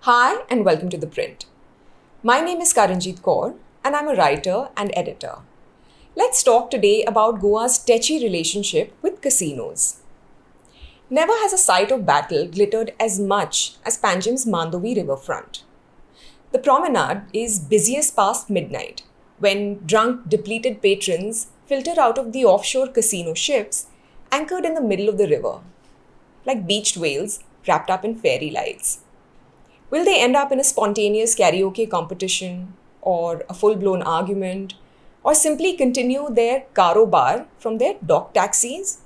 Hi and welcome to The Print. My name is Karanjeet Kaur and I'm a writer and editor. Let's talk today about Goa's tetchy relationship with casinos. Never has a site of battle glittered as much as Panjim's Mandovi riverfront. The promenade is busiest past midnight, when drunk, depleted patrons filter out of the offshore casino ships anchored in the middle of the river, like beached whales wrapped up in fairy lights. Will they end up in a spontaneous karaoke competition, or a full-blown argument, or simply continue their karo bar from their dock taxis?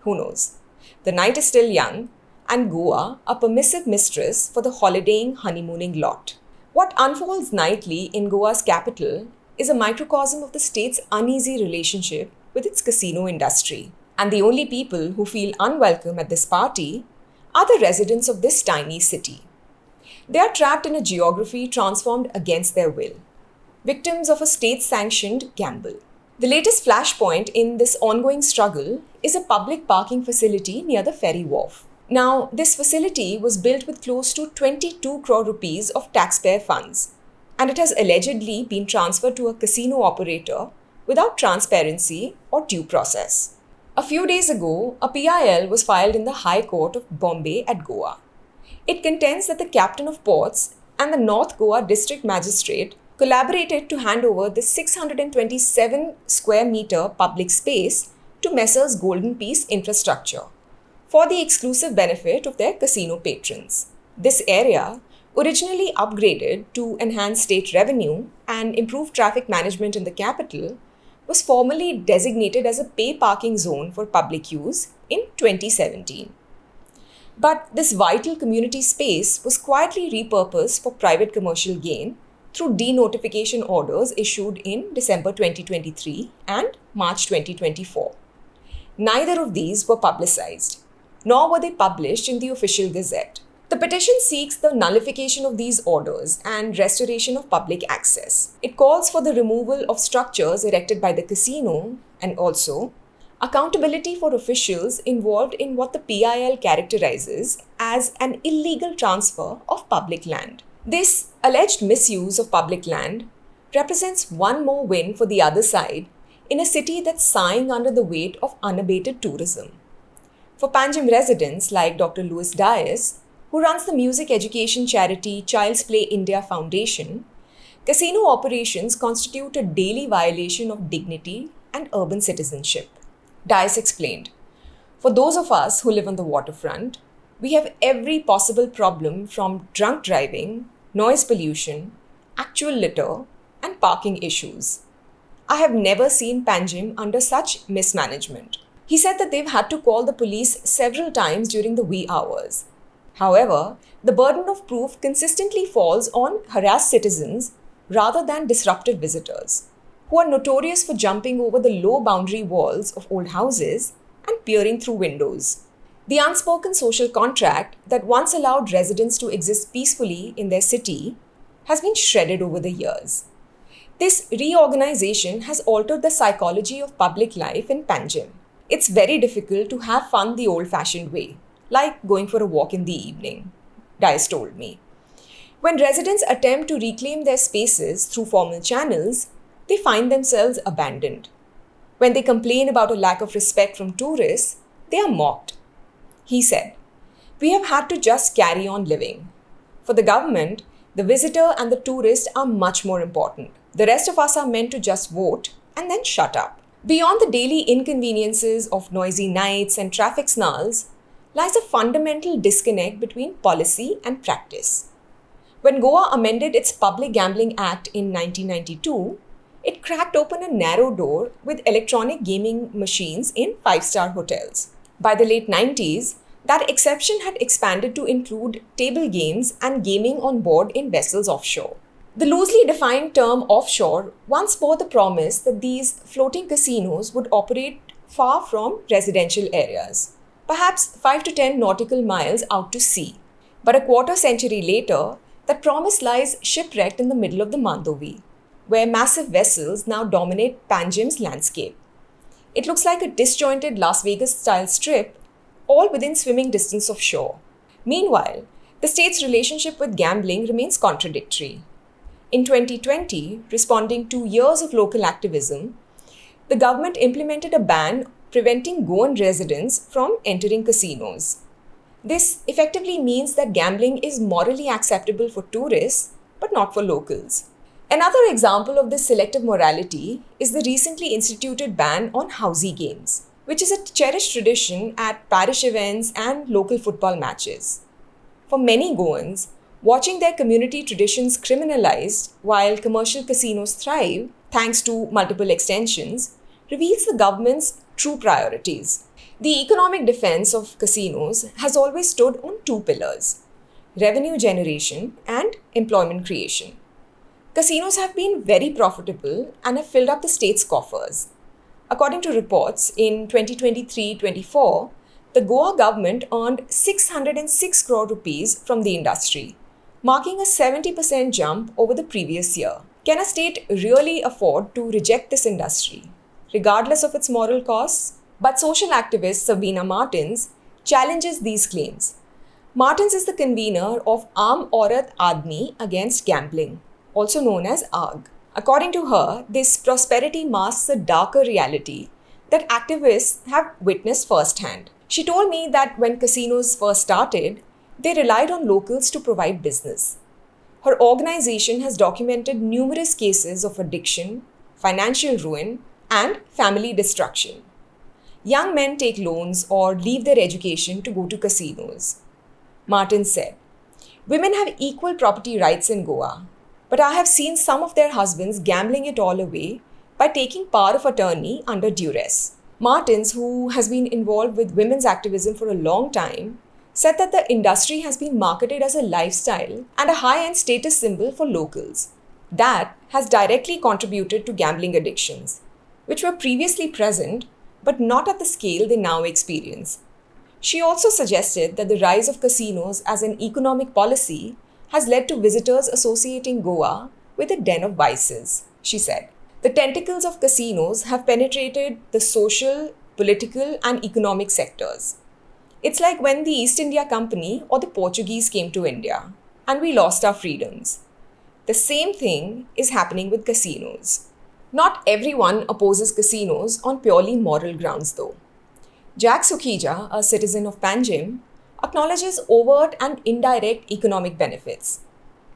Who knows? The night is still young, and Goa a permissive mistress for the holidaying honeymooning lot. What unfolds nightly in Goa's capital is a microcosm of the state's uneasy relationship with its casino industry. And the only people who feel unwelcome at this party are the residents of this tiny city. They are trapped in a geography transformed against their will, victims of a state-sanctioned gamble. The latest flashpoint in this ongoing struggle is a public parking facility near the ferry wharf. Now, this facility was built with close to 22 crore rupees of taxpayer funds, and it has allegedly been transferred to a casino operator without transparency or due process. A few days ago, a PIL was filed in the High Court of Bombay at Goa. It contends that the captain of ports and the North Goa district magistrate collaborated to hand over the 627 square meter public space to Messrs Golden Peace Infrastructure for the exclusive benefit of their casino patrons. This area, originally upgraded to enhance state revenue and improve traffic management in the capital, was formally designated as a pay parking zone for public use in 2017. But this vital community space was quietly repurposed for private commercial gain through denotification orders issued in December 2023 and March 2024. Neither of these were publicized, nor were they published in the official gazette. The petition seeks the nullification of these orders and restoration of public access. It calls for the removal of structures erected by the casino and also accountability for officials involved in what the PIL characterizes as an illegal transfer of public land. This alleged misuse of public land represents one more win for the other side in a city that's sighing under the weight of unabated tourism. For Panjim residents like Dr. Louis Dias, who runs the music education charity Child's Play India Foundation, casino operations constitute a daily violation of dignity and urban citizenship. Dias explained, "For those of us who live on the waterfront, we have every possible problem from drunk driving, noise pollution, actual litter, and parking issues. I have never seen Panjim under such mismanagement." He said that they've had to call the police several times during the wee hours. However, the burden of proof consistently falls on harassed citizens rather than disruptive visitors, who are notorious for jumping over the low boundary walls of old houses and peering through windows. The unspoken social contract that once allowed residents to exist peacefully in their city has been shredded over the years. This reorganization has altered the psychology of public life in Panjim. It's very difficult to have fun the old-fashioned way, like going for a walk in the evening, Dias told me. When residents attempt to reclaim their spaces through formal channels, they find themselves abandoned. When they complain about a lack of respect from tourists, they are mocked. He said, "We have had to just carry on living. For the government, the visitor and the tourist are much more important. The rest of us are meant to just vote and then shut up." Beyond the daily inconveniences of noisy nights and traffic snarls lies a fundamental disconnect between policy and practice. When Goa amended its Public Gambling Act in 1992, it cracked open a narrow door with electronic gaming machines in five-star hotels. By the late 90s, that exception had expanded to include table games and gaming on board in vessels offshore. The loosely defined term offshore once bore the promise that these floating casinos would operate far from residential areas, perhaps 5 to 10 nautical miles out to sea. But a quarter century later, that promise lies shipwrecked in the middle of the Mandovi, where massive vessels now dominate Panjim's landscape. It looks like a disjointed Las Vegas-style strip, all within swimming distance of shore. Meanwhile, The state's relationship with gambling remains contradictory. In 2020, responding to years of local activism, the government implemented a ban preventing Goan residents from entering casinos. This effectively means that gambling is morally acceptable for tourists, but not for locals. Another example of this selective morality is the recently instituted ban on housey games, which is a cherished tradition at parish events and local football matches. For many Goans, watching their community traditions criminalized while commercial casinos thrive, thanks to multiple extensions, reveals the government's true priorities. The economic defense of casinos has always stood on two pillars: revenue generation and employment creation. Casinos have been very profitable and have filled up the state's coffers. According to reports, in 2023-24, the Goa government earned 606 crore rupees from the industry, marking a 70% jump over the previous year. Can a state really afford to reject this industry, regardless of its moral costs? But social activist Sabina Martins challenges these claims. Martins is the convener of Aam Aurat Aadmi Against Gambling, also known as AAG. According to her, this prosperity masks a darker reality that activists have witnessed firsthand. She told me that when casinos first started, they relied on locals to provide business. Her organization has documented numerous cases of addiction, financial ruin, and family destruction. Young men take loans or leave their education to go to casinos. Martin said, "Women have equal property rights in Goa, but I have seen some of their husbands gambling it all away by taking power of attorney under duress." Martins, who has been involved with women's activism for a long time, said that the industry has been marketed as a lifestyle and a high-end status symbol for locals. That has directly contributed to gambling addictions, which were previously present but not at the scale they now experience. She also suggested that the rise of casinos as an economic policy has led to visitors associating Goa with a den of vices. She said, "The tentacles of casinos have penetrated the social, political, and economic sectors. It's like when the East India Company or the Portuguese came to India and we lost our freedoms. The same thing is happening with casinos." Not everyone opposes casinos on purely moral grounds, though. Jack Sukhija, a citizen of Panjim, acknowledges overt and indirect economic benefits.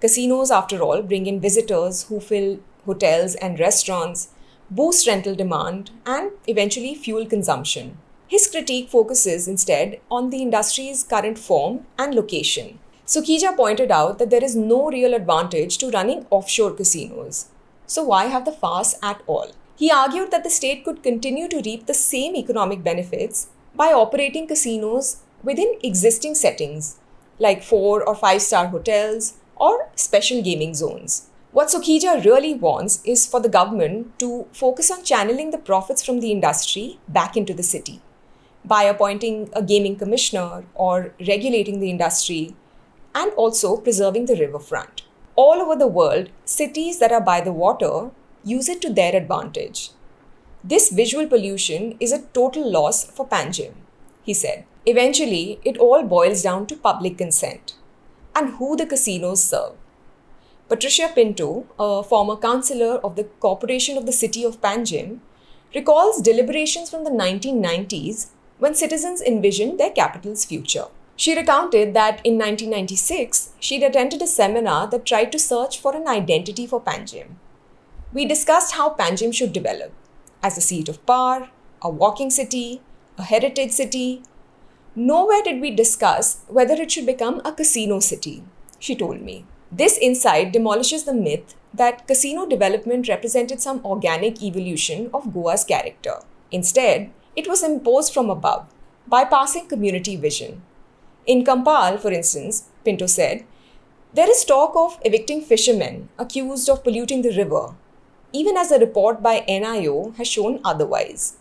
Casinos, after all, bring in visitors who fill hotels and restaurants, boost rental demand, and eventually fuel consumption. His critique focuses instead on the industry's current form and location. Sukhija pointed out that there is no real advantage to running offshore casinos. So why have the farce at all? He argued that the state could continue to reap the same economic benefits by operating casinos within existing settings, like 4 or 5-star hotels or special gaming zones. What Sukhija really wants is for the government to focus on channeling the profits from the industry back into the city by appointing a gaming commissioner or regulating the industry and also preserving the riverfront. All over the world, cities that are by the water use it to their advantage. This visual pollution is a total loss for Panjim, he said. Eventually, it all boils down to public consent and who the casinos serve. Patricia Pinto, a former councillor of the Corporation of the City of Panjim, recalls deliberations from the 1990s when citizens envisioned their capital's future. She recounted that in 1996, she'd attended a seminar that tried to search for an identity for Panjim. We discussed how Panjim should develop as a seat of power, a walking city, a heritage city. Nowhere did we discuss whether it should become a casino city, she told me. This insight demolishes the myth that casino development represented some organic evolution of Goa's character. Instead, it was imposed from above, bypassing community vision. In Kampal, for instance, Pinto said, there is talk of evicting fishermen accused of polluting the river, even as a report by NIO has shown otherwise.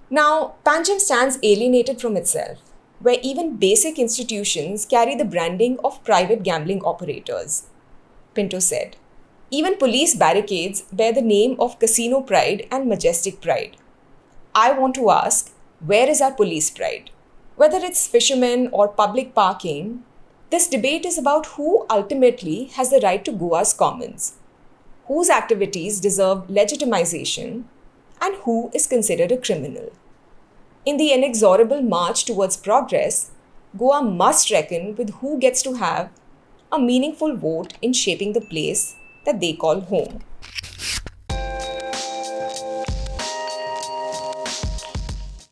Now, Panjim stands alienated from itself, where even basic institutions carry the branding of private gambling operators. Pinto said, even police barricades bear the name of Casino Pride and Majestic Pride. I want to ask, where is our police pride? Whether it's fishermen or public parking, This debate is about who ultimately has the right to Goa's commons, whose activities deserve legitimization, and who is considered a criminal. In the inexorable march towards progress, Goa must reckon with who gets to have a meaningful vote in shaping the place that they call home.